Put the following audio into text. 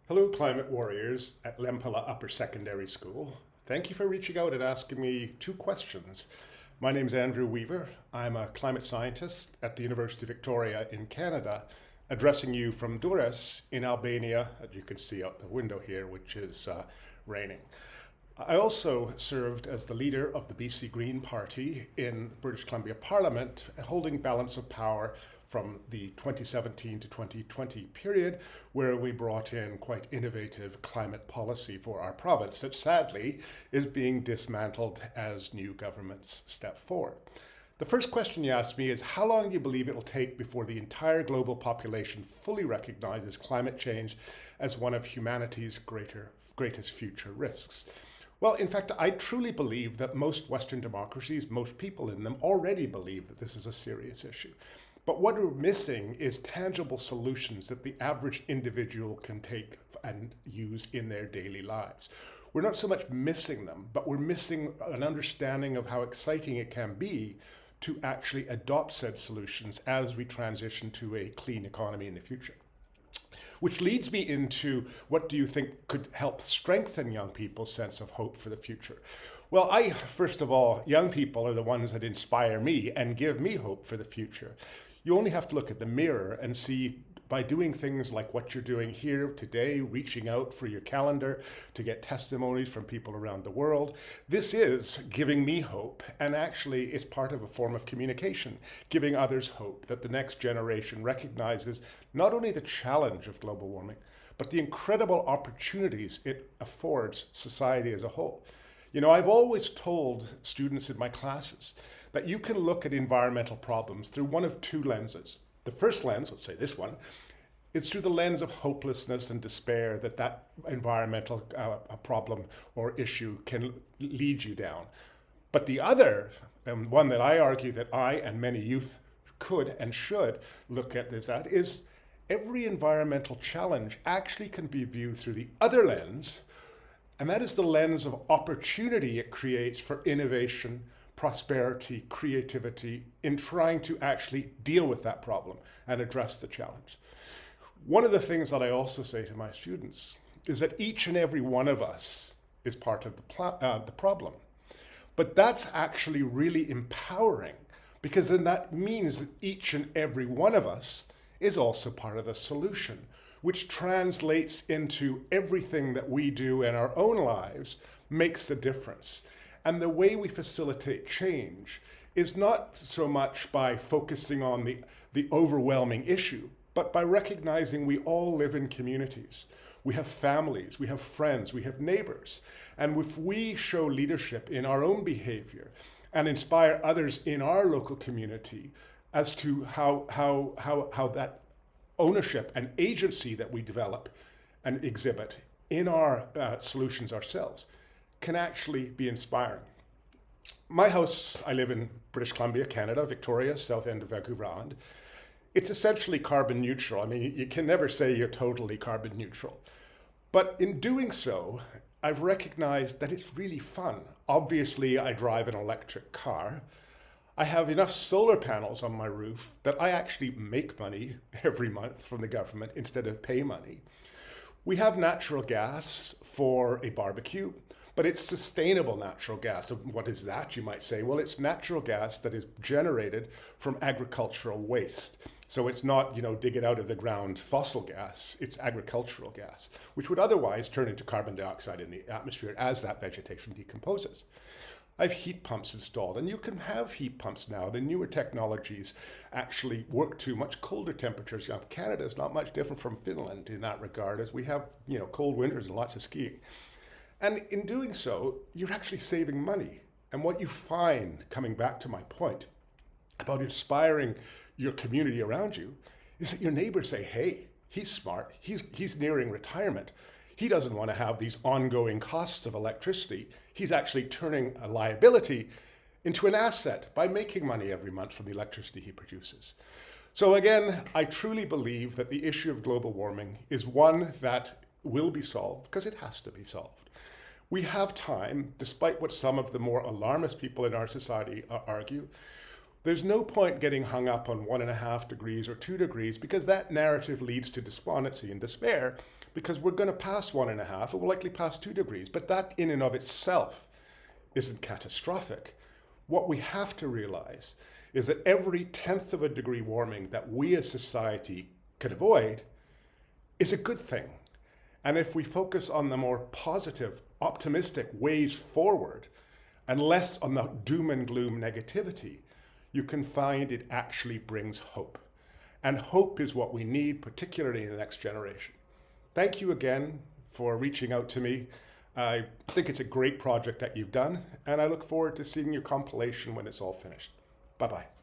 Hello, climate warriors at Lempala Upper Secondary School. Thank you for reaching out and asking me two questions. My name is Andrew Weaver. I'm a climate scientist at the University of Victoria in Canada, addressing you from Durrës in Albania, as you can see out the window here, which is raining. I also served as the leader of the BC Green Party in the British Columbia Parliament, holding balance of power from the 2017 to 2020 period, where we brought in quite innovative climate policy for our province that sadly is being dismantled as new governments step forward. The first question you asked me is, how long do you believe it will take before the entire global population fully recognizes climate change as one of humanity's greatest future risks? Well, in fact, I truly believe that most Western democracies, most people in them, already believe that this is a serious issue. But what we're missing is tangible solutions that the average individual can take and use in their daily lives. We're not so much missing them, but we're missing an understanding of how exciting it can be to actually adopt said solutions as we transition to a clean economy in the future. Which leads me into, what do you think could help strengthen young people's sense of hope for the future? Well, first of all, young people are the ones that inspire me and give me hope for the future. You only have to look at the mirror and see, by doing things like what you're doing here today, reaching out for your calendar to get testimonies from people around the world, this is giving me hope. And actually, it's part of a form of communication, giving others hope that the next generation recognizes not only the challenge of global warming, but the incredible opportunities it affords society as a whole. You know, I've always told students in my classes that you can look at environmental problems through one of two lenses. The first lens, let's say this one, is through the lens of hopelessness and despair that environmental problem or issue can lead you down. But the other, and one that I argue that I and many youth could and should look at this at, is every environmental challenge actually can be viewed through the other lens, and that is the lens of opportunity it creates for innovation, prosperity, creativity in trying to actually deal with that problem and address the challenge. One of the things that I also say to my students is that each and every one of us is part of the problem. But that's actually really empowering, because then that means that each and every one of us is also part of the solution, which translates into everything that we do in our own lives makes a difference. And the way we facilitate change is not so much by focusing on the overwhelming issue, but by recognizing we all live in communities. We have families, we have friends, we have neighbors. And if we show leadership in our own behavior and inspire others in our local community as to how that ownership and agency that we develop and exhibit in our solutions ourselves, can actually be inspiring. My house, I live in British Columbia, Canada, Victoria, south end of Vancouver Island. It's essentially carbon neutral. I mean, you can never say you're totally carbon neutral. But in doing so, I've recognized that it's really fun. Obviously, I drive an electric car. I have enough solar panels on my roof that I actually make money every month from the government instead of pay money. We have natural gas for a barbecue, but it's sustainable natural gas. So what is that, you might say? Well, it's natural gas that is generated from agricultural waste. So it's not, dig it out of the ground fossil gas, it's agricultural gas, which would otherwise turn into carbon dioxide in the atmosphere as that vegetation decomposes. I have heat pumps installed, and you can have heat pumps now. The newer technologies actually work to much colder temperatures. Canada is not much different from Finland in that regard, as we have, cold winters and lots of skiing. And in doing so, you're actually saving money. And what you find, coming back to my point about inspiring your community around you, is that your neighbors say, hey, he's smart, he's nearing retirement. He doesn't want to have these ongoing costs of electricity. He's actually turning a liability into an asset by making money every month from the electricity he produces. So again, I truly believe that the issue of global warming is one that will be solved because it has to be solved. We have time, despite what some of the more alarmist people in our society argue. There's no point getting hung up on 1.5 degrees or 2 degrees, because that narrative leads to despondency and despair, because we're going to pass 1.5, it will likely pass 2 degrees, but that in and of itself isn't catastrophic. What we have to realize is that every 1/10 of a degree warming that we as society could avoid is a good thing. And if we focus on the more positive, optimistic ways forward, and less on the doom and gloom negativity, you can find it actually brings hope. And hope is what we need, particularly in the next generation. Thank you again for reaching out to me. I think it's a great project that you've done, and I look forward to seeing your compilation when it's all finished. Bye-bye.